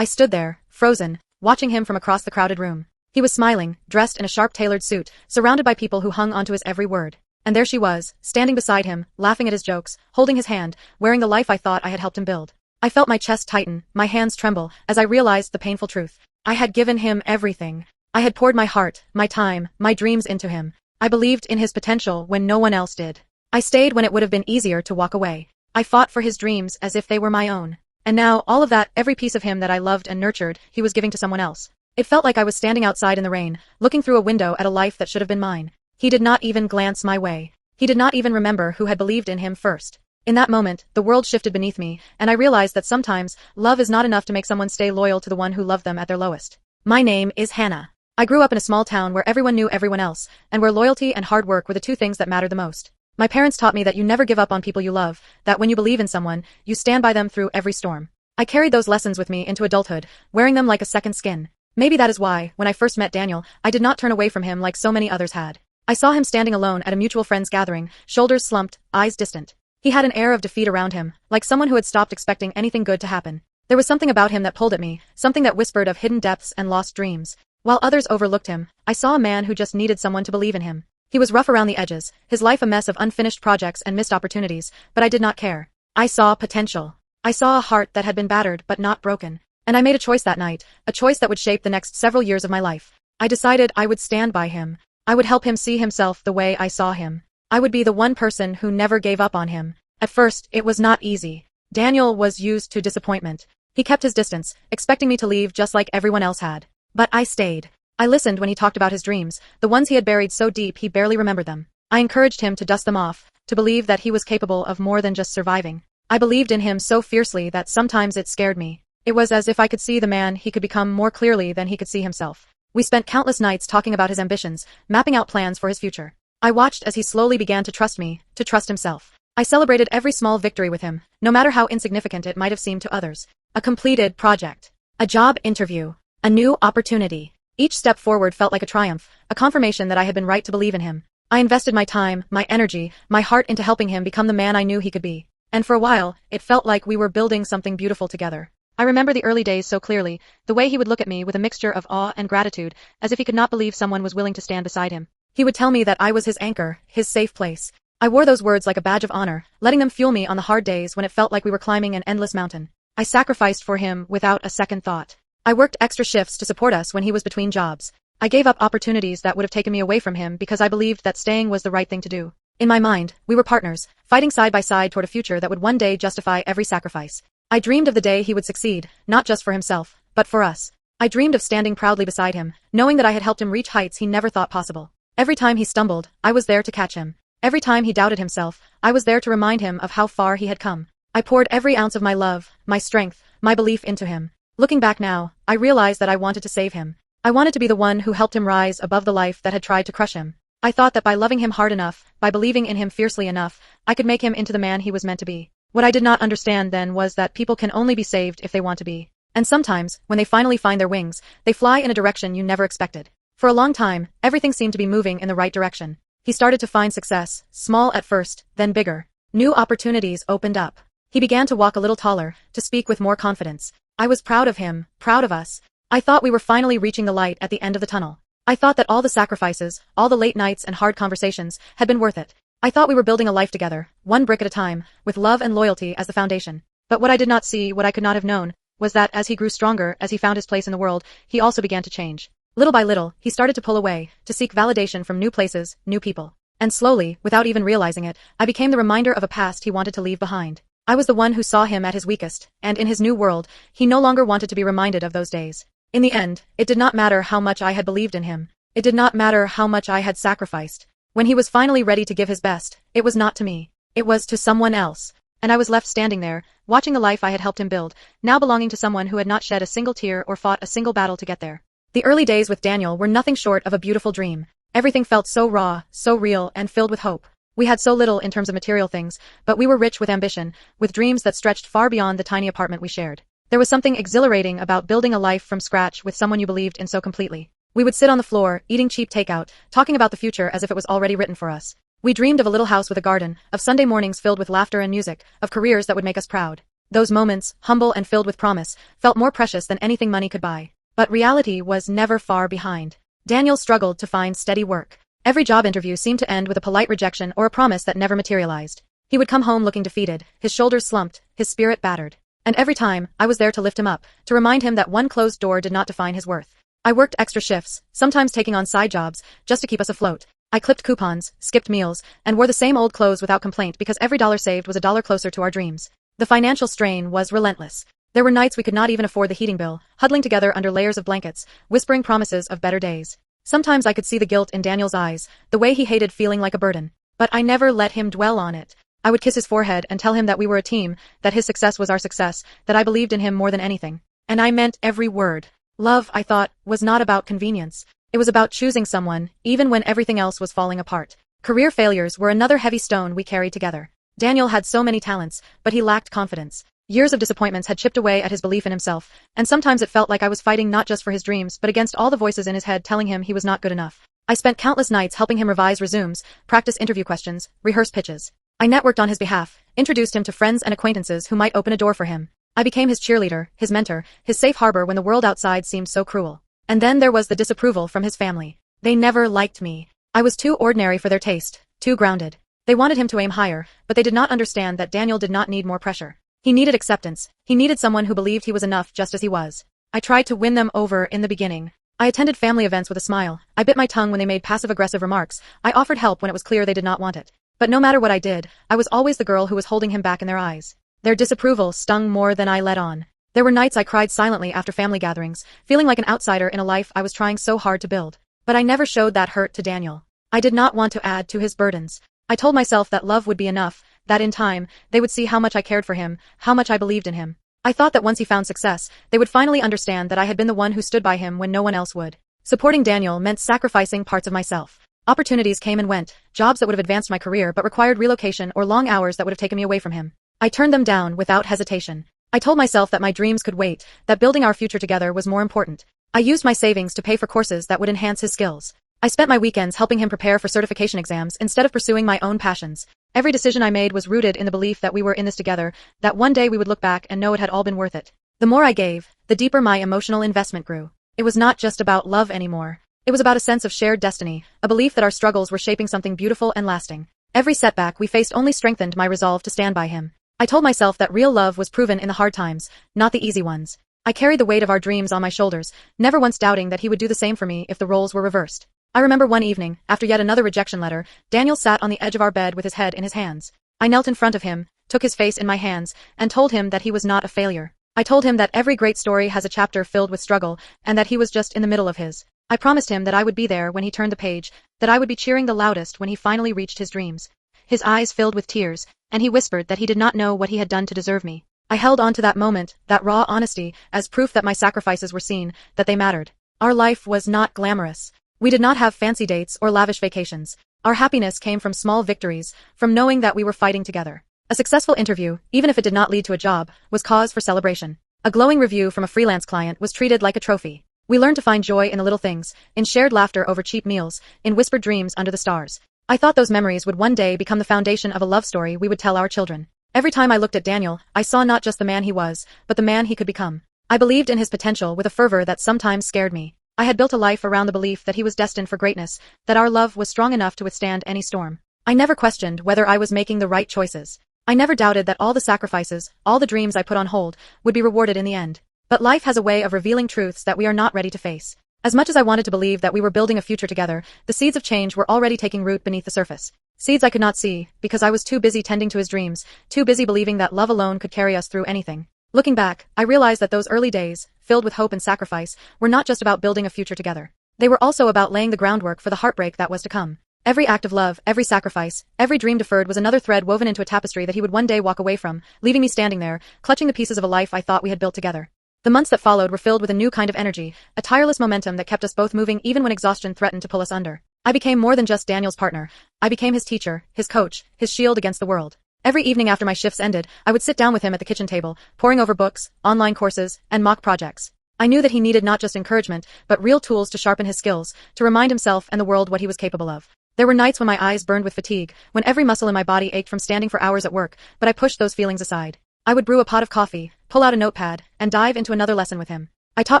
I stood there, frozen, watching him from across the crowded room. He was smiling, dressed in a sharp-tailored suit, surrounded by people who hung onto his every word. And there she was, standing beside him, laughing at his jokes, holding his hand, wearing the life I thought I had helped him build. I felt my chest tighten, my hands tremble, as I realized the painful truth. I had given him everything. I had poured my heart, my time, my dreams into him. I believed in his potential when no one else did. I stayed when it would have been easier to walk away. I fought for his dreams as if they were my own. And now, all of that, every piece of him that I loved and nurtured, he was giving to someone else. It felt like I was standing outside in the rain, looking through a window at a life that should have been mine. He did not even glance my way. He did not even remember who had believed in him first. In that moment, the world shifted beneath me, and I realized that sometimes, love is not enough to make someone stay loyal to the one who loved them at their lowest. My name is Hannah. I grew up in a small town where everyone knew everyone else, and where loyalty and hard work were the two things that mattered the most. My parents taught me that you never give up on people you love, that when you believe in someone, you stand by them through every storm. I carried those lessons with me into adulthood, wearing them like a second skin. Maybe that is why, when I first met Daniel, I did not turn away from him like so many others had. I saw him standing alone at a mutual friend's gathering, shoulders slumped, eyes distant. He had an air of defeat around him, like someone who had stopped expecting anything good to happen. There was something about him that pulled at me, something that whispered of hidden depths and lost dreams. While others overlooked him, I saw a man who just needed someone to believe in him. He was rough around the edges, his life a mess of unfinished projects and missed opportunities, but I did not care. I saw potential. I saw a heart that had been battered but not broken. And I made a choice that night, a choice that would shape the next several years of my life. I decided I would stand by him. I would help him see himself the way I saw him. I would be the one person who never gave up on him. At first, it was not easy. Daniel was used to disappointment. He kept his distance, expecting me to leave just like everyone else had. But I stayed. I listened when he talked about his dreams, the ones he had buried so deep he barely remembered them. I encouraged him to dust them off, to believe that he was capable of more than just surviving. I believed in him so fiercely that sometimes it scared me. It was as if I could see the man he could become more clearly than he could see himself. We spent countless nights talking about his ambitions, mapping out plans for his future. I watched as he slowly began to trust me, to trust himself. I celebrated every small victory with him, no matter how insignificant it might have seemed to others. A completed project. A job interview. A new opportunity. Each step forward felt like a triumph, a confirmation that I had been right to believe in him. I invested my time, my energy, my heart into helping him become the man I knew he could be. And for a while, it felt like we were building something beautiful together. I remember the early days so clearly, the way he would look at me with a mixture of awe and gratitude, as if he could not believe someone was willing to stand beside him. He would tell me that I was his anchor, his safe place. I wore those words like a badge of honor, letting them fuel me on the hard days when it felt like we were climbing an endless mountain. I sacrificed for him without a second thought. I worked extra shifts to support us when he was between jobs. I gave up opportunities that would have taken me away from him because I believed that staying was the right thing to do. In my mind, we were partners, fighting side by side toward a future that would one day justify every sacrifice. I dreamed of the day he would succeed, not just for himself, but for us. I dreamed of standing proudly beside him, knowing that I had helped him reach heights he never thought possible. Every time he stumbled, I was there to catch him. Every time he doubted himself, I was there to remind him of how far he had come. I poured every ounce of my love, my strength, my belief into him. Looking back now, I realized that I wanted to save him. I wanted to be the one who helped him rise above the life that had tried to crush him. I thought that by loving him hard enough, by believing in him fiercely enough, I could make him into the man he was meant to be. What I did not understand then was that people can only be saved if they want to be. And sometimes, when they finally find their wings, they fly in a direction you never expected. For a long time, everything seemed to be moving in the right direction. He started to find success, small at first, then bigger. New opportunities opened up. He began to walk a little taller, to speak with more confidence. I was proud of him, proud of us. I thought we were finally reaching the light at the end of the tunnel. I thought that all the sacrifices, all the late nights and hard conversations, had been worth it. I thought we were building a life together, one brick at a time, with love and loyalty as the foundation. But what I did not see, what I could not have known, was that as he grew stronger, as he found his place in the world, he also began to change. Little by little, he started to pull away, to seek validation from new places, new people. And slowly, without even realizing it, I became the reminder of a past he wanted to leave behind. I was the one who saw him at his weakest, and in his new world, he no longer wanted to be reminded of those days. In the end, it did not matter how much I had believed in him. It did not matter how much I had sacrificed. When he was finally ready to give his best, it was not to me. It was to someone else. And I was left standing there, watching the life I had helped him build, now belonging to someone who had not shed a single tear or fought a single battle to get there. The early days with Daniel were nothing short of a beautiful dream. Everything felt so raw, so real, and filled with hope. We had so little in terms of material things, but we were rich with ambition, with dreams that stretched far beyond the tiny apartment we shared. There was something exhilarating about building a life from scratch with someone you believed in so completely. We would sit on the floor, eating cheap takeout, talking about the future as if it was already written for us. We dreamed of a little house with a garden, of Sunday mornings filled with laughter and music, of careers that would make us proud. Those moments, humble and filled with promise, felt more precious than anything money could buy. But reality was never far behind. Daniel struggled to find steady work. Every job interview seemed to end with a polite rejection or a promise that never materialized. He would come home looking defeated, his shoulders slumped, his spirit battered. And every time, I was there to lift him up, to remind him that one closed door did not define his worth. I worked extra shifts, sometimes taking on side jobs, just to keep us afloat. I clipped coupons, skipped meals, and wore the same old clothes without complaint because every dollar saved was a dollar closer to our dreams. The financial strain was relentless. There were nights we could not even afford the heating bill, huddling together under layers of blankets, whispering promises of better days. Sometimes I could see the guilt in Daniel's eyes, the way he hated feeling like a burden. But I never let him dwell on it. I would kiss his forehead and tell him that we were a team, that his success was our success, that I believed in him more than anything. And I meant every word. Love, I thought, was not about convenience. It was about choosing someone, even when everything else was falling apart. Career failures were another heavy stone we carried together. Daniel had so many talents, but he lacked confidence. Years of disappointments had chipped away at his belief in himself, and sometimes it felt like I was fighting not just for his dreams but against all the voices in his head telling him he was not good enough. I spent countless nights helping him revise resumes, practice interview questions, rehearse pitches. I networked on his behalf, introduced him to friends and acquaintances who might open a door for him. I became his cheerleader, his mentor, his safe harbor when the world outside seemed so cruel. And then there was the disapproval from his family. They never liked me. I was too ordinary for their taste, too grounded. They wanted him to aim higher, but they did not understand that Daniel did not need more pressure. He needed acceptance. He needed someone who believed he was enough just as he was. I tried to win them over in the beginning. I attended family events with a smile. I bit my tongue when they made passive-aggressive remarks. I offered help when it was clear they did not want it. But no matter what I did, I was always the girl who was holding him back in their eyes. Their disapproval stung more than I let on. There were nights I cried silently after family gatherings, feeling like an outsider in a life I was trying so hard to build. But I never showed that hurt to Daniel. I did not want to add to his burdens. I told myself that love would be enough, that in time, they would see how much I cared for him, how much I believed in him. I thought that once he found success, they would finally understand that I had been the one who stood by him when no one else would. Supporting Daniel meant sacrificing parts of myself. Opportunities came and went, jobs that would have advanced my career but required relocation or long hours that would have taken me away from him. I turned them down without hesitation. I told myself that my dreams could wait, that building our future together was more important. I used my savings to pay for courses that would enhance his skills. I spent my weekends helping him prepare for certification exams instead of pursuing my own passions. Every decision I made was rooted in the belief that we were in this together, that one day we would look back and know it had all been worth it. The more I gave, the deeper my emotional investment grew. It was not just about love anymore. It was about a sense of shared destiny, a belief that our struggles were shaping something beautiful and lasting. Every setback we faced only strengthened my resolve to stand by him. I told myself that real love was proven in the hard times, not the easy ones. I carried the weight of our dreams on my shoulders, never once doubting that he would do the same for me if the roles were reversed. I remember one evening, after yet another rejection letter, Daniel sat on the edge of our bed with his head in his hands. I knelt in front of him, took his face in my hands, and told him that he was not a failure. I told him that every great story has a chapter filled with struggle, and that he was just in the middle of his. I promised him that I would be there when he turned the page, that I would be cheering the loudest when he finally reached his dreams. His eyes filled with tears, and he whispered that he did not know what he had done to deserve me. I held on to that moment, that raw honesty, as proof that my sacrifices were seen, that they mattered. Our life was not glamorous. We did not have fancy dates or lavish vacations. Our happiness came from small victories, from knowing that we were fighting together. A successful interview, even if it did not lead to a job, was cause for celebration. A glowing review from a freelance client was treated like a trophy. We learned to find joy in the little things, in shared laughter over cheap meals, in whispered dreams under the stars. I thought those memories would one day become the foundation of a love story we would tell our children. Every time I looked at Daniel, I saw not just the man he was, but the man he could become. I believed in his potential with a fervor that sometimes scared me. I had built a life around the belief that he was destined for greatness, that our love was strong enough to withstand any storm. I never questioned whether I was making the right choices. I never doubted that all the sacrifices, all the dreams I put on hold, would be rewarded in the end. But life has a way of revealing truths that we are not ready to face. As much as I wanted to believe that we were building a future together, the seeds of change were already taking root beneath the surface. Seeds I could not see, because I was too busy tending to his dreams, too busy believing that love alone could carry us through anything. Looking back, I realized that those early days, filled with hope and sacrifice, were not just about building a future together. They were also about laying the groundwork for the heartbreak that was to come. Every act of love, every sacrifice, every dream deferred was another thread woven into a tapestry that he would one day walk away from, leaving me standing there, clutching the pieces of a life I thought we had built together. The months that followed were filled with a new kind of energy, a tireless momentum that kept us both moving even when exhaustion threatened to pull us under. I became more than just Daniel's partner. I became his teacher, his coach, his shield against the world. Every evening after my shifts ended, I would sit down with him at the kitchen table, poring over books, online courses, and mock projects. I knew that he needed not just encouragement, but real tools to sharpen his skills, to remind himself and the world what he was capable of. There were nights when my eyes burned with fatigue, when every muscle in my body ached from standing for hours at work, but I pushed those feelings aside. I would brew a pot of coffee, pull out a notepad, and dive into another lesson with him. I taught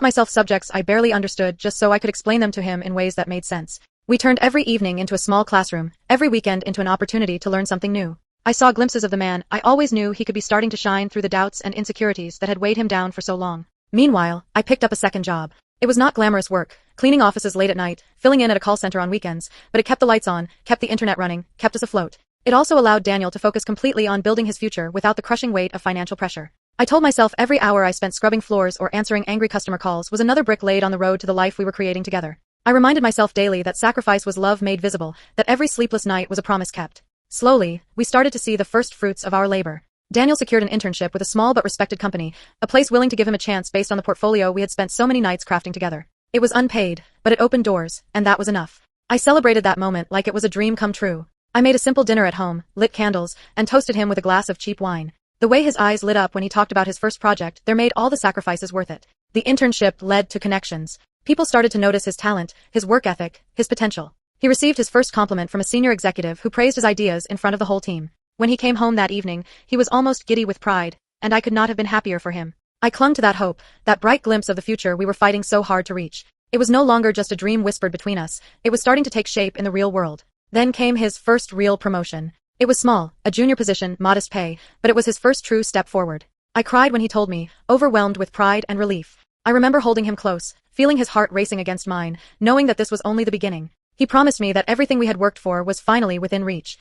myself subjects I barely understood just so I could explain them to him in ways that made sense. We turned every evening into a small classroom, every weekend into an opportunity to learn something new. I saw glimpses of the man I always knew he could be starting to shine through the doubts and insecurities that had weighed him down for so long. Meanwhile, I picked up a second job. It was not glamorous work, cleaning offices late at night, filling in at a call center on weekends, but it kept the lights on, kept the internet running, kept us afloat. It also allowed Daniel to focus completely on building his future without the crushing weight of financial pressure. I told myself every hour I spent scrubbing floors or answering angry customer calls was another brick laid on the road to the life we were creating together. I reminded myself daily that sacrifice was love made visible, that every sleepless night was a promise kept. Slowly, we started to see the first fruits of our labor. Daniel secured an internship with a small but respected company, a place willing to give him a chance based on the portfolio we had spent so many nights crafting together. It was unpaid, but it opened doors, and that was enough. I celebrated that moment like it was a dream come true. I made a simple dinner at home, lit candles, and toasted him with a glass of cheap wine. The way his eyes lit up when he talked about his first project there made all the sacrifices worth it. The internship led to connections. People started to notice his talent, his work ethic, his potential. He received his first compliment from a senior executive who praised his ideas in front of the whole team. When he came home that evening, he was almost giddy with pride, and I could not have been happier for him. I clung to that hope, that bright glimpse of the future we were fighting so hard to reach. It was no longer just a dream whispered between us, it was starting to take shape in the real world. Then came his first real promotion. It was small, a junior position, modest pay, but it was his first true step forward. I cried when he told me, overwhelmed with pride and relief. I remember holding him close, feeling his heart racing against mine, knowing that this was only the beginning. He promised me that everything we had worked for was finally within reach.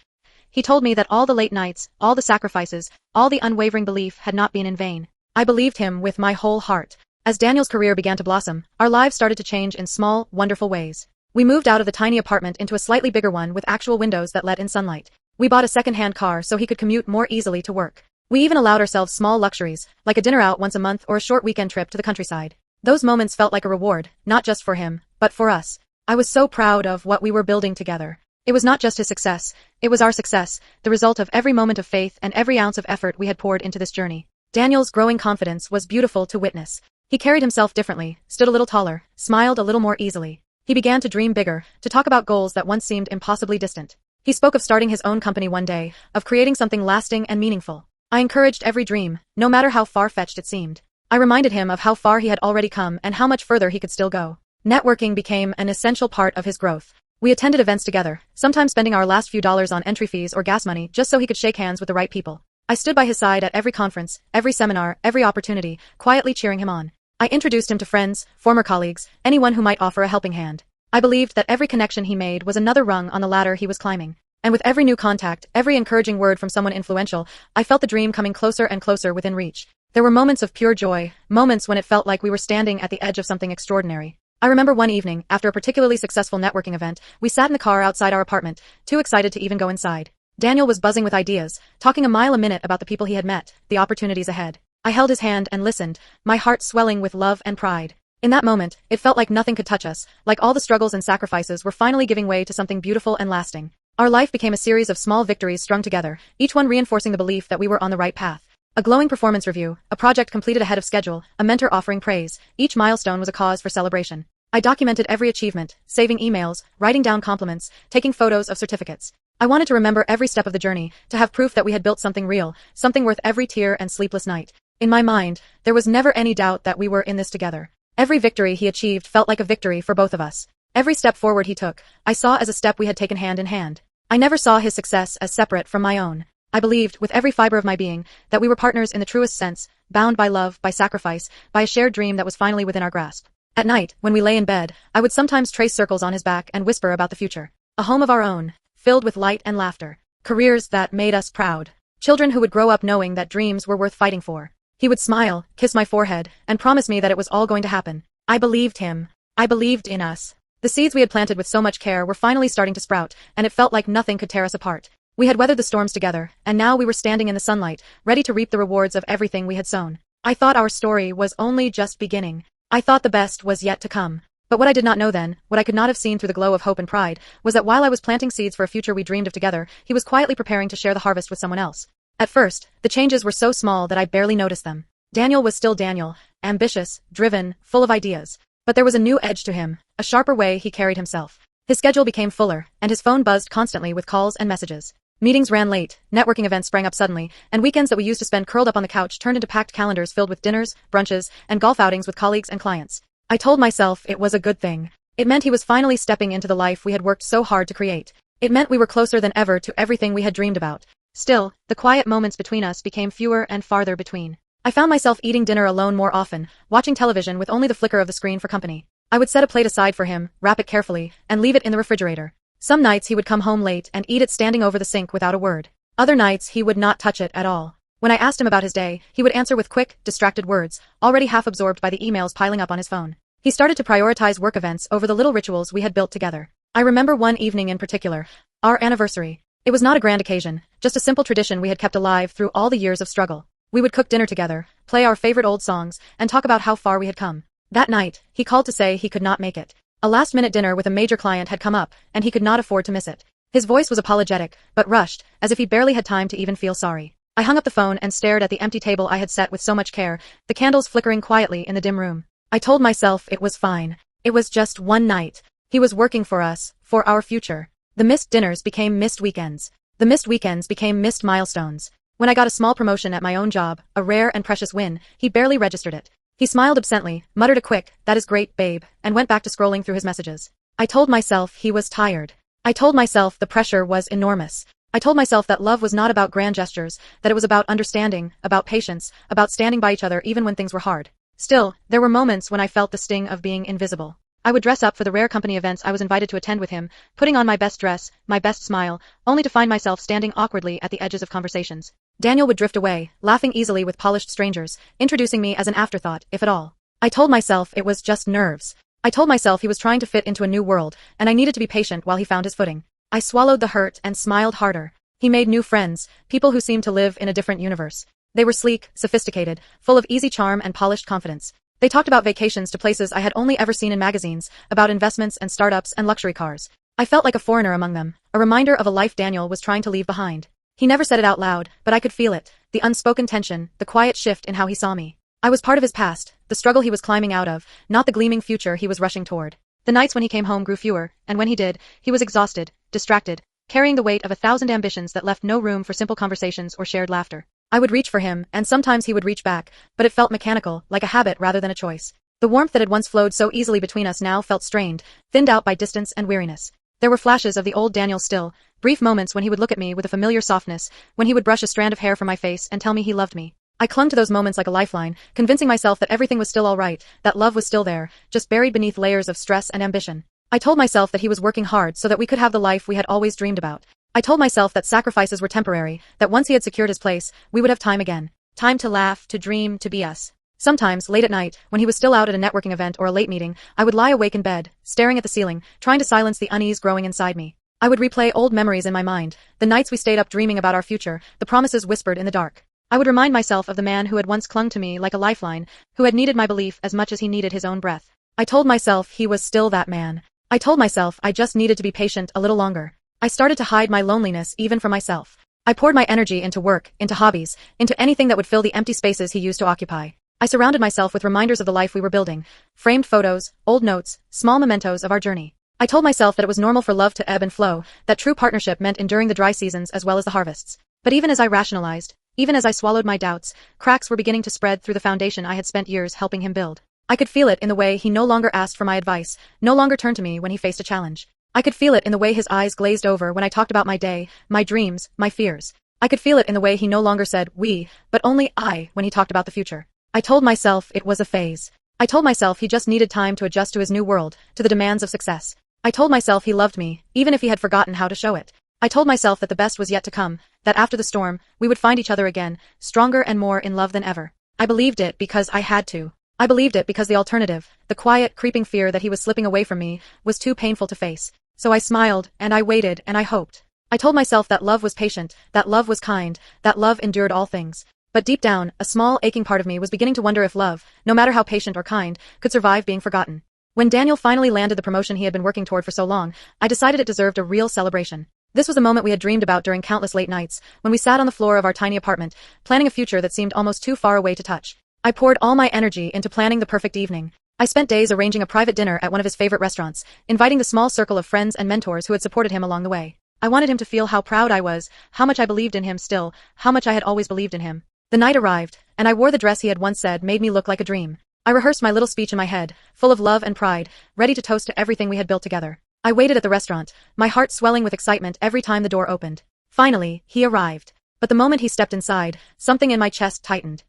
He told me that all the late nights, all the sacrifices, all the unwavering belief had not been in vain. I believed him with my whole heart. As Daniel's career began to blossom, our lives started to change in small, wonderful ways. We moved out of the tiny apartment into a slightly bigger one with actual windows that let in sunlight. We bought a second-hand car so he could commute more easily to work. We even allowed ourselves small luxuries, like a dinner out once a month or a short weekend trip to the countryside. Those moments felt like a reward, not just for him, but for us. I was so proud of what we were building together. It was not just his success, it was our success, the result of every moment of faith and every ounce of effort we had poured into this journey. Daniel's growing confidence was beautiful to witness. He carried himself differently, stood a little taller, smiled a little more easily. He began to dream bigger, to talk about goals that once seemed impossibly distant. He spoke of starting his own company one day, of creating something lasting and meaningful. I encouraged every dream, no matter how far-fetched it seemed. I reminded him of how far he had already come and how much further he could still go. Networking became an essential part of his growth. We attended events together, sometimes spending our last few dollars on entry fees or gas money just so he could shake hands with the right people. I stood by his side at every conference, every seminar, every opportunity, quietly cheering him on. I introduced him to friends, former colleagues, anyone who might offer a helping hand. I believed that every connection he made was another rung on the ladder he was climbing. And with every new contact, every encouraging word from someone influential, I felt the dream coming closer and closer within reach. There were moments of pure joy, moments when it felt like we were standing at the edge of something extraordinary. I remember one evening, after a particularly successful networking event, we sat in the car outside our apartment, too excited to even go inside. Daniel was buzzing with ideas, talking a mile a minute about the people he had met, the opportunities ahead. I held his hand and listened, my heart swelling with love and pride. In that moment, it felt like nothing could touch us, like all the struggles and sacrifices were finally giving way to something beautiful and lasting. Our life became a series of small victories strung together, each one reinforcing the belief that we were on the right path. A glowing performance review, a project completed ahead of schedule, a mentor offering praise, each milestone was a cause for celebration. I documented every achievement, saving emails, writing down compliments, taking photos of certificates. I wanted to remember every step of the journey, to have proof that we had built something real, something worth every tear and sleepless night. In my mind, there was never any doubt that we were in this together. Every victory he achieved felt like a victory for both of us. Every step forward he took, I saw as a step we had taken hand in hand. I never saw his success as separate from my own. I believed, with every fiber of my being, that we were partners in the truest sense, bound by love, by sacrifice, by a shared dream that was finally within our grasp. At night, when we lay in bed, I would sometimes trace circles on his back and whisper about the future. A home of our own, filled with light and laughter. Careers that made us proud. Children who would grow up knowing that dreams were worth fighting for. He would smile, kiss my forehead, and promise me that it was all going to happen. I believed him. I believed in us. The seeds we had planted with so much care were finally starting to sprout, and it felt like nothing could tear us apart. We had weathered the storms together, and now we were standing in the sunlight, ready to reap the rewards of everything we had sown. I thought our story was only just beginning. I thought the best was yet to come. But what I did not know then, what I could not have seen through the glow of hope and pride, was that while I was planting seeds for a future we dreamed of together, he was quietly preparing to share the harvest with someone else. At first, the changes were so small that I barely noticed them. Daniel was still Daniel, ambitious, driven, full of ideas. But there was a new edge to him, a sharper way he carried himself. His schedule became fuller, and his phone buzzed constantly with calls and messages. Meetings ran late, networking events sprang up suddenly, and weekends that we used to spend curled up on the couch turned into packed calendars filled with dinners, brunches, and golf outings with colleagues and clients. I told myself it was a good thing. It meant he was finally stepping into the life we had worked so hard to create. It meant we were closer than ever to everything we had dreamed about. Still, the quiet moments between us became fewer and farther between. I found myself eating dinner alone more often, watching television with only the flicker of the screen for company. I would set a plate aside for him, wrap it carefully, and leave it in the refrigerator. Some nights he would come home late and eat it standing over the sink without a word. Other nights he would not touch it at all. When I asked him about his day, he would answer with quick, distracted words, already half absorbed by the emails piling up on his phone. He started to prioritize work events over the little rituals we had built together. I remember one evening in particular, our anniversary. It was not a grand occasion, just a simple tradition we had kept alive through all the years of struggle. We would cook dinner together, play our favorite old songs, and talk about how far we had come. That night, he called to say he could not make it. A last-minute dinner with a major client had come up, and he could not afford to miss it. His voice was apologetic, but rushed, as if he barely had time to even feel sorry. I hung up the phone and stared at the empty table I had set with so much care, the candles flickering quietly in the dim room. I told myself it was fine. It was just one night. He was working for us, for our future. The missed dinners became missed weekends. The missed weekends became missed milestones. When I got a small promotion at my own job, a rare and precious win, he barely registered it. He smiled absently, muttered a quick, "That is great, babe," and went back to scrolling through his messages. I told myself he was tired. I told myself the pressure was enormous. I told myself that love was not about grand gestures, that it was about understanding, about patience, about standing by each other even when things were hard. Still, there were moments when I felt the sting of being invisible. I would dress up for the rare company events I was invited to attend with him, putting on my best dress, my best smile, only to find myself standing awkwardly at the edges of conversations. Daniel would drift away, laughing easily with polished strangers, introducing me as an afterthought, if at all. I told myself it was just nerves. I told myself he was trying to fit into a new world, and I needed to be patient while he found his footing. I swallowed the hurt and smiled harder. He made new friends, people who seemed to live in a different universe. They were sleek, sophisticated, full of easy charm and polished confidence. They talked about vacations to places I had only ever seen in magazines, about investments and startups and luxury cars. I felt like a foreigner among them, a reminder of a life Daniel was trying to leave behind. He never said it out loud, but I could feel it, the unspoken tension, the quiet shift in how he saw me. I was part of his past, the struggle he was climbing out of, not the gleaming future he was rushing toward. The nights when he came home grew fewer, and when he did, he was exhausted, distracted, carrying the weight of 1,000 ambitions that left no room for simple conversations or shared laughter. I would reach for him, and sometimes he would reach back, but it felt mechanical, like a habit rather than a choice. The warmth that had once flowed so easily between us now felt strained, thinned out by distance and weariness. There were flashes of the old Daniel still, brief moments when he would look at me with a familiar softness, when he would brush a strand of hair from my face and tell me he loved me. I clung to those moments like a lifeline, convincing myself that everything was still all right, that love was still there, just buried beneath layers of stress and ambition. I told myself that he was working hard so that we could have the life we had always dreamed about. I told myself that sacrifices were temporary, that once he had secured his place, we would have time again. Time to laugh, to dream, to be us. Sometimes, late at night, when he was still out at a networking event or a late meeting, I would lie awake in bed, staring at the ceiling, trying to silence the unease growing inside me. I would replay old memories in my mind, the nights we stayed up dreaming about our future, the promises whispered in the dark. I would remind myself of the man who had once clung to me like a lifeline, who had needed my belief as much as he needed his own breath. I told myself he was still that man. I told myself I just needed to be patient a little longer. I started to hide my loneliness even from myself. I poured my energy into work, into hobbies, into anything that would fill the empty spaces he used to occupy. I surrounded myself with reminders of the life we were building, framed photos, old notes, small mementos of our journey. I told myself that it was normal for love to ebb and flow, that true partnership meant enduring the dry seasons as well as the harvests. But even as I rationalized, even as I swallowed my doubts, cracks were beginning to spread through the foundation I had spent years helping him build. I could feel it in the way he no longer asked for my advice, no longer turned to me when he faced a challenge. I could feel it in the way his eyes glazed over when I talked about my day, my dreams, my fears. I could feel it in the way he no longer said we, but only I when he talked about the future. I told myself it was a phase. I told myself he just needed time to adjust to his new world, to the demands of success. I told myself he loved me, even if he had forgotten how to show it. I told myself that the best was yet to come, that after the storm, we would find each other again, stronger and more in love than ever. I believed it because I had to. I believed it because the alternative, the quiet, creeping fear that he was slipping away from me, was too painful to face. So I smiled, and I waited, and I hoped. I told myself that love was patient, that love was kind, that love endured all things. But deep down, a small, aching part of me was beginning to wonder if love, no matter how patient or kind, could survive being forgotten. When Daniel finally landed the promotion he had been working toward for so long, I decided it deserved a real celebration. This was the moment we had dreamed about during countless late nights, when we sat on the floor of our tiny apartment, planning a future that seemed almost too far away to touch. I poured all my energy into planning the perfect evening. I spent days arranging a private dinner at one of his favorite restaurants, inviting the small circle of friends and mentors who had supported him along the way. I wanted him to feel how proud I was, how much I believed in him still, how much I had always believed in him. The night arrived, and I wore the dress he had once said made me look like a dream. I rehearsed my little speech in my head, full of love and pride, ready to toast to everything we had built together. I waited at the restaurant, my heart swelling with excitement every time the door opened. Finally, he arrived. But the moment he stepped inside, something in my chest tightened.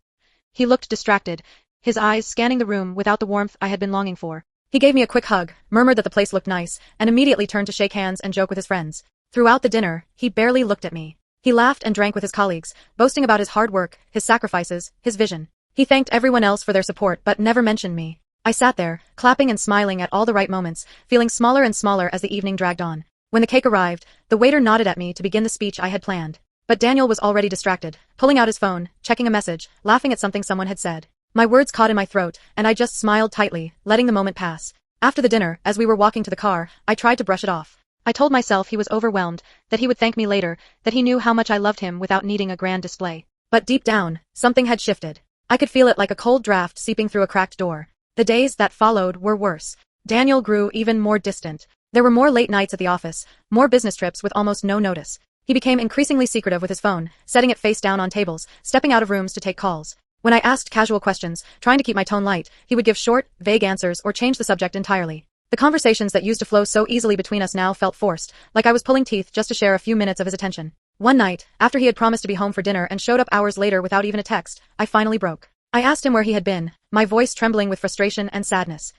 He looked distracted, his eyes scanning the room without the warmth I had been longing for. He gave me a quick hug, murmured that the place looked nice, and immediately turned to shake hands and joke with his friends. Throughout the dinner, he barely looked at me. He laughed and drank with his colleagues, boasting about his hard work, his sacrifices, his vision. He thanked everyone else for their support but never mentioned me. I sat there, clapping and smiling at all the right moments, feeling smaller and smaller as the evening dragged on. When the cake arrived, the waiter nodded at me to begin the speech I had planned. But Daniel was already distracted, pulling out his phone, checking a message, laughing at something someone had said. My words caught in my throat, and I just smiled tightly, letting the moment pass. After the dinner, as we were walking to the car, I tried to brush it off. I told myself he was overwhelmed, that he would thank me later, that he knew how much I loved him without needing a grand display. But deep down, something had shifted. I could feel it like a cold draft seeping through a cracked door. The days that followed were worse. Daniel grew even more distant. There were more late nights at the office, more business trips with almost no notice. He became increasingly secretive with his phone, setting it face down on tables, stepping out of rooms to take calls. When I asked casual questions, trying to keep my tone light, he would give short, vague answers or change the subject entirely. The conversations that used to flow so easily between us now felt forced, like I was pulling teeth just to share a few minutes of his attention. One night, after he had promised to be home for dinner and showed up hours later without even a text, I finally broke. I asked him where he had been, my voice trembling with frustration and sadness.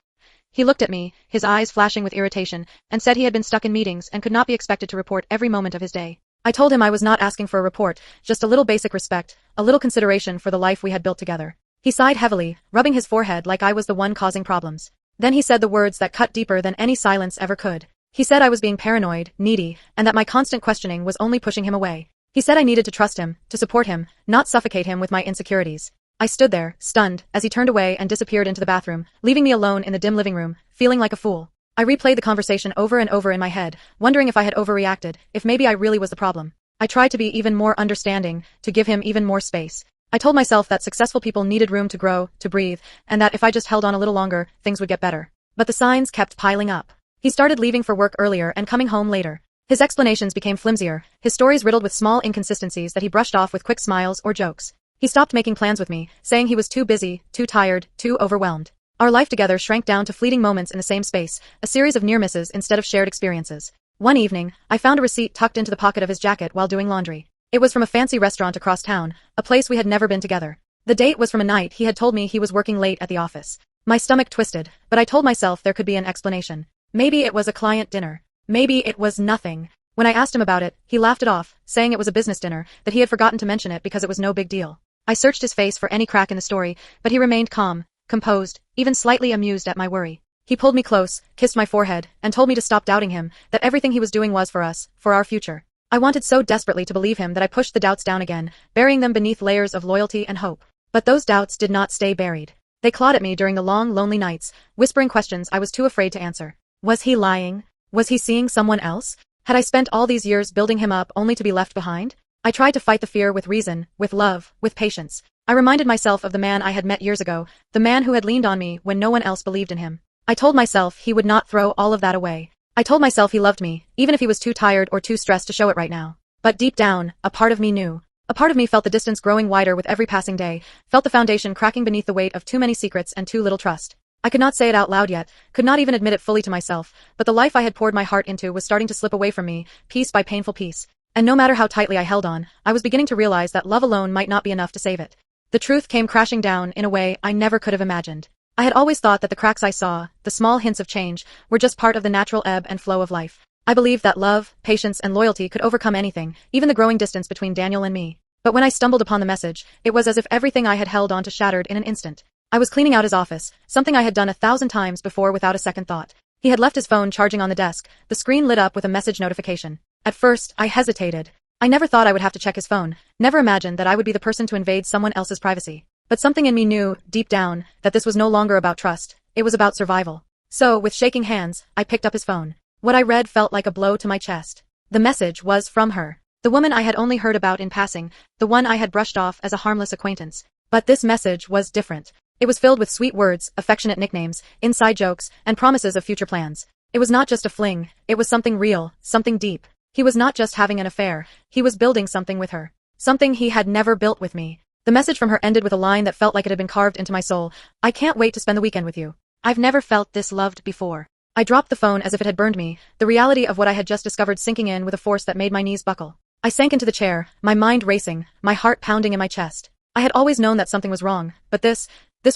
He looked at me, his eyes flashing with irritation, and said he had been stuck in meetings and could not be expected to report every moment of his day. I told him I was not asking for a report, just a little basic respect, a little consideration for the life we had built together. He sighed heavily, rubbing his forehead like I was the one causing problems. Then he said the words that cut deeper than any silence ever could. He said I was being paranoid, needy, and that my constant questioning was only pushing him away. He said I needed to trust him, to support him, not suffocate him with my insecurities. I stood there, stunned, as he turned away and disappeared into the bathroom, leaving me alone in the dim living room, feeling like a fool. I replayed the conversation over and over in my head, wondering if I had overreacted, if maybe I really was the problem. I tried to be even more understanding, to give him even more space. I told myself that successful people needed room to grow, to breathe, and that if I just held on a little longer, things would get better. But the signs kept piling up. He started leaving for work earlier and coming home later. His explanations became flimsier, his stories riddled with small inconsistencies that he brushed off with quick smiles or jokes. He stopped making plans with me, saying he was too busy, too tired, too overwhelmed. Our life together shrank down to fleeting moments in the same space, a series of near misses instead of shared experiences. One evening, I found a receipt tucked into the pocket of his jacket while doing laundry. It was from a fancy restaurant across town, a place we had never been together. The date was from a night he had told me he was working late at the office. My stomach twisted, but I told myself there could be an explanation. Maybe it was a client dinner. Maybe it was nothing. When I asked him about it, he laughed it off, saying it was a business dinner, that he had forgotten to mention it because it was no big deal. I searched his face for any crack in the story, but he remained calm, composed, even slightly amused at my worry. He pulled me close, kissed my forehead, and told me to stop doubting him, that everything he was doing was for us, for our future. I wanted so desperately to believe him that I pushed the doubts down again, burying them beneath layers of loyalty and hope. But those doubts did not stay buried. They clawed at me during the long, lonely nights, whispering questions I was too afraid to answer. Was he lying? Was he seeing someone else? Had I spent all these years building him up only to be left behind? I tried to fight the fear with reason, with love, with patience. I reminded myself of the man I had met years ago, the man who had leaned on me when no one else believed in him. I told myself he would not throw all of that away. I told myself he loved me, even if he was too tired or too stressed to show it right now. But deep down, a part of me knew. A part of me felt the distance growing wider with every passing day, felt the foundation cracking beneath the weight of too many secrets and too little trust. I could not say it out loud yet, could not even admit it fully to myself, but the life I had poured my heart into was starting to slip away from me, piece by painful piece. And no matter how tightly I held on, I was beginning to realize that love alone might not be enough to save it. The truth came crashing down in a way I never could have imagined. I had always thought that the cracks I saw, the small hints of change, were just part of the natural ebb and flow of life. I believed that love, patience, and loyalty could overcome anything, even the growing distance between Daniel and me. But when I stumbled upon the message, it was as if everything I had held on to shattered in an instant. I was cleaning out his office, something I had done 1,000 times before without a second thought. He had left his phone charging on the desk, the screen lit up with a message notification. At first, I hesitated. I never thought I would have to check his phone, never imagined that I would be the person to invade someone else's privacy. But something in me knew, deep down, that this was no longer about trust, it was about survival. So, with shaking hands, I picked up his phone. What I read felt like a blow to my chest. The message was from her. The woman I had only heard about in passing, the one I had brushed off as a harmless acquaintance. But this message was different. It was filled with sweet words, affectionate nicknames, inside jokes, and promises of future plans. It was not just a fling, it was something real, something deep. He was not just having an affair, he was building something with her. Something he had never built with me. The message from her ended with a line that felt like it had been carved into my soul. I can't wait to spend the weekend with you. I've never felt this loved before. I dropped the phone as if it had burned me, the reality of what I had just discovered sinking in with a force that made my knees buckle. I sank into the chair, my mind racing, my heart pounding in my chest. I had always known that something was wrong, but this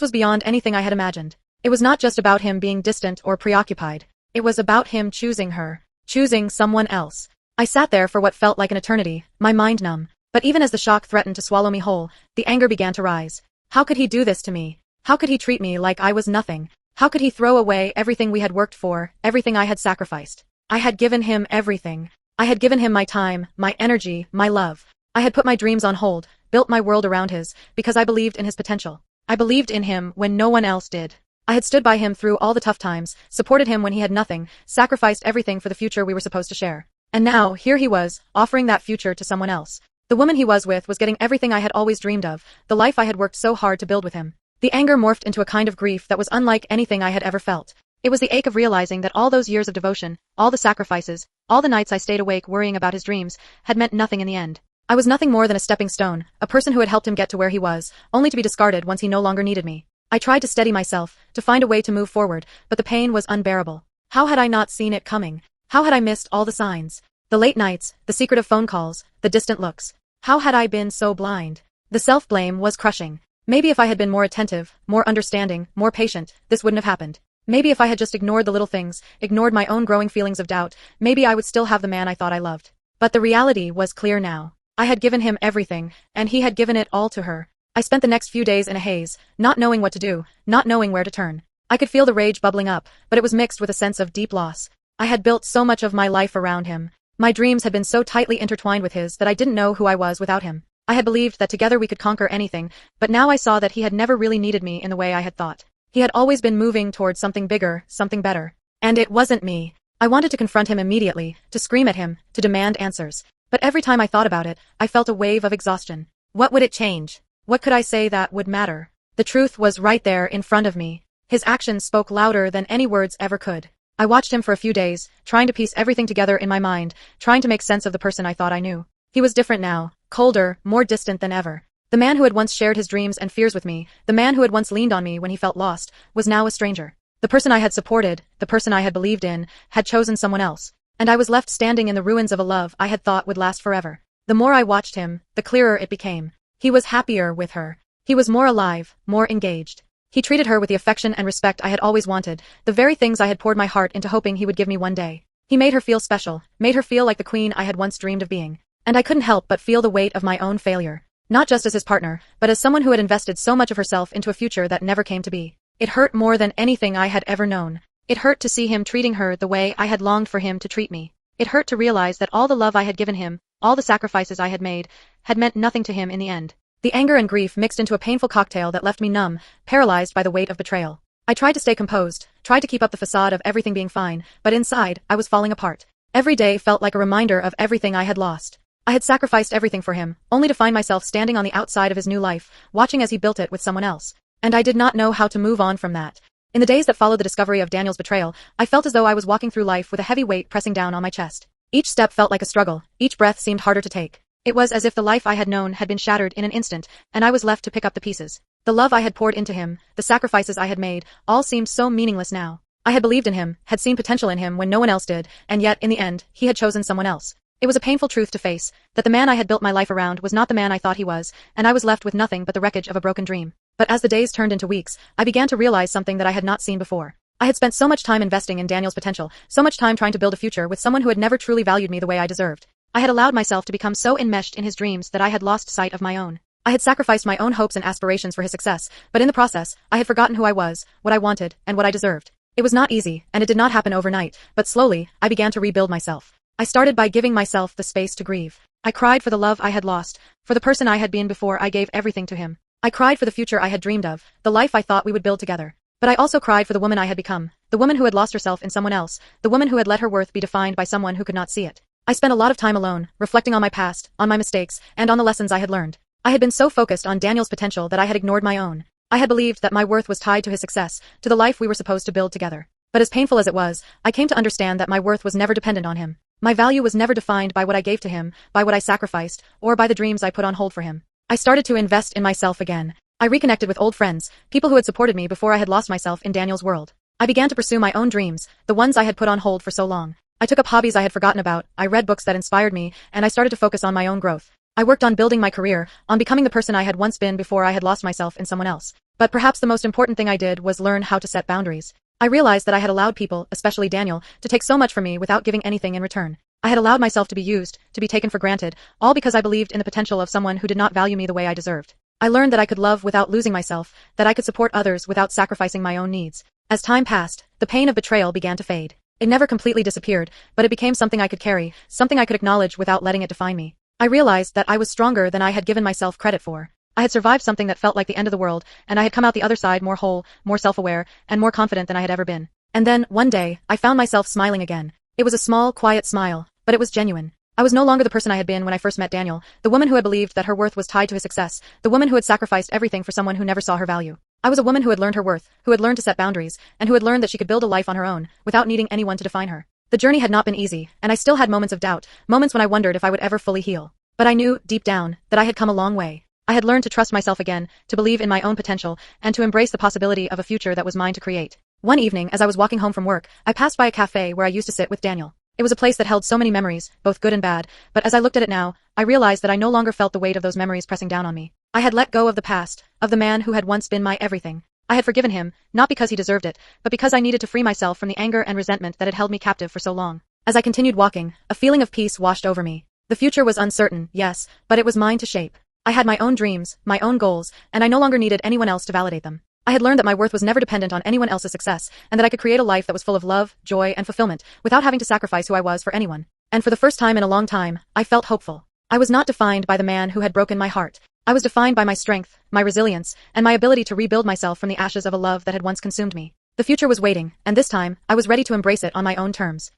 was beyond anything I had imagined. It was not just about him being distant or preoccupied. It was about him choosing her, choosing someone else. I sat there for what felt like an eternity, my mind numb. But even as the shock threatened to swallow me whole, the anger began to rise. How could he do this to me? How could he treat me like I was nothing? How could he throw away everything we had worked for, everything I had sacrificed? I had given him everything. I had given him my time, my energy, my love. I had put my dreams on hold, built my world around his, because I believed in his potential. I believed in him when no one else did. I had stood by him through all the tough times, supported him when he had nothing, sacrificed everything for the future we were supposed to share. And now, here he was, offering that future to someone else. The woman he was with was getting everything I had always dreamed of, the life I had worked so hard to build with him. The anger morphed into a kind of grief that was unlike anything I had ever felt. It was the ache of realizing that all those years of devotion, all the sacrifices, all the nights I stayed awake worrying about his dreams, had meant nothing in the end. I was nothing more than a stepping stone, a person who had helped him get to where he was, only to be discarded once he no longer needed me. I tried to steady myself, to find a way to move forward, but the pain was unbearable. How had I not seen it coming? How had I missed all the signs? The late nights, the secretive phone calls, the distant looks. How had I been so blind? The self-blame was crushing. Maybe if I had been more attentive, more understanding, more patient, this wouldn't have happened. Maybe if I had just ignored the little things, ignored my own growing feelings of doubt, maybe I would still have the man I thought I loved. But the reality was clear now. I had given him everything, and he had given it all to her. I spent the next few days in a haze, not knowing what to do, not knowing where to turn. I could feel the rage bubbling up, but it was mixed with a sense of deep loss. I had built so much of my life around him. My dreams had been so tightly intertwined with his that I didn't know who I was without him. I had believed that together we could conquer anything, but now I saw that he had never really needed me in the way I had thought. He had always been moving towards something bigger, something better. And it wasn't me. I wanted to confront him immediately, to scream at him, to demand answers. But every time I thought about it, I felt a wave of exhaustion. What would it change? What could I say that would matter? The truth was right there in front of me. His actions spoke louder than any words ever could. I watched him for a few days, trying to piece everything together in my mind, trying to make sense of the person I thought I knew. He was different now, colder, more distant than ever. The man who had once shared his dreams and fears with me, the man who had once leaned on me when he felt lost, was now a stranger. The person I had supported, the person I had believed in, had chosen someone else. And I was left standing in the ruins of a love I had thought would last forever. The more I watched him, the clearer it became. He was happier with her. He was more alive, more engaged. He treated her with the affection and respect I had always wanted, the very things I had poured my heart into hoping he would give me one day. He made her feel special, made her feel like the queen I had once dreamed of being. And I couldn't help but feel the weight of my own failure. Not just as his partner, but as someone who had invested so much of herself into a future that never came to be. It hurt more than anything I had ever known. It hurt to see him treating her the way I had longed for him to treat me. It hurt to realize that all the love I had given him, all the sacrifices I had made, had meant nothing to him in the end. The anger and grief mixed into a painful cocktail that left me numb, paralyzed by the weight of betrayal. I tried to stay composed, tried to keep up the facade of everything being fine, but inside, I was falling apart. Every day felt like a reminder of everything I had lost. I had sacrificed everything for him, only to find myself standing on the outside of his new life, watching as he built it with someone else. And I did not know how to move on from that. In the days that followed the discovery of Daniel's betrayal, I felt as though I was walking through life with a heavy weight pressing down on my chest. Each step felt like a struggle, each breath seemed harder to take. It was as if the life I had known had been shattered in an instant, and I was left to pick up the pieces. The love I had poured into him, the sacrifices I had made, all seemed so meaningless now. I had believed in him, had seen potential in him when no one else did, and yet, in the end, he had chosen someone else. It was a painful truth to face, that the man I had built my life around was not the man I thought he was, and I was left with nothing but the wreckage of a broken dream. But as the days turned into weeks, I began to realize something that I had not seen before. I had spent so much time investing in Daniel's potential, so much time trying to build a future with someone who had never truly valued me the way I deserved. I had allowed myself to become so enmeshed in his dreams that I had lost sight of my own. I had sacrificed my own hopes and aspirations for his success, but in the process, I had forgotten who I was, what I wanted, and what I deserved. It was not easy, and it did not happen overnight, but slowly, I began to rebuild myself. I started by giving myself the space to grieve. I cried for the love I had lost, for the person I had been before I gave everything to him. I cried for the future I had dreamed of, the life I thought we would build together. But I also cried for the woman I had become, the woman who had lost herself in someone else, the woman who had let her worth be defined by someone who could not see it. I spent a lot of time alone, reflecting on my past, on my mistakes, and on the lessons I had learned. I had been so focused on Daniel's potential that I had ignored my own. I had believed that my worth was tied to his success, to the life we were supposed to build together. But as painful as it was, I came to understand that my worth was never dependent on him. My value was never defined by what I gave to him, by what I sacrificed, or by the dreams I put on hold for him. I started to invest in myself again. I reconnected with old friends, people who had supported me before I had lost myself in Daniel's world. I began to pursue my own dreams, the ones I had put on hold for so long. I took up hobbies I had forgotten about, I read books that inspired me, and I started to focus on my own growth. I worked on building my career, on becoming the person I had once been before I had lost myself in someone else. But perhaps the most important thing I did was learn how to set boundaries. I realized that I had allowed people, especially Daniel, to take so much from me without giving anything in return. I had allowed myself to be used, to be taken for granted, all because I believed in the potential of someone who did not value me the way I deserved. I learned that I could love without losing myself, that I could support others without sacrificing my own needs. As time passed, the pain of betrayal began to fade. It never completely disappeared, but it became something I could carry, something I could acknowledge without letting it define me. I realized that I was stronger than I had given myself credit for. I had survived something that felt like the end of the world, and I had come out the other side more whole, more self-aware, and more confident than I had ever been. And then, one day, I found myself smiling again. It was a small, quiet smile, but it was genuine. I was no longer the person I had been when I first met Daniel, the woman who had believed that her worth was tied to his success, the woman who had sacrificed everything for someone who never saw her value. I was a woman who had learned her worth, who had learned to set boundaries, and who had learned that she could build a life on her own, without needing anyone to define her. The journey had not been easy, and I still had moments of doubt, moments when I wondered if I would ever fully heal. But I knew, deep down, that I had come a long way. I had learned to trust myself again, to believe in my own potential, and to embrace the possibility of a future that was mine to create. One evening, as I was walking home from work, I passed by a cafe where I used to sit with Daniel. It was a place that held so many memories, both good and bad, but as I looked at it now, I realized that I no longer felt the weight of those memories pressing down on me. I had let go of the past, of the man who had once been my everything. I had forgiven him, not because he deserved it, but because I needed to free myself from the anger and resentment that had held me captive for so long. As I continued walking, a feeling of peace washed over me. The future was uncertain, yes, but it was mine to shape. I had my own dreams, my own goals, and I no longer needed anyone else to validate them. I had learned that my worth was never dependent on anyone else's success, and that I could create a life that was full of love, joy, and fulfillment, without having to sacrifice who I was for anyone. And for the first time in a long time, I felt hopeful. I was not defined by the man who had broken my heart. I was defined by my strength, my resilience, and my ability to rebuild myself from the ashes of a love that had once consumed me. The future was waiting, and this time, I was ready to embrace it on my own terms.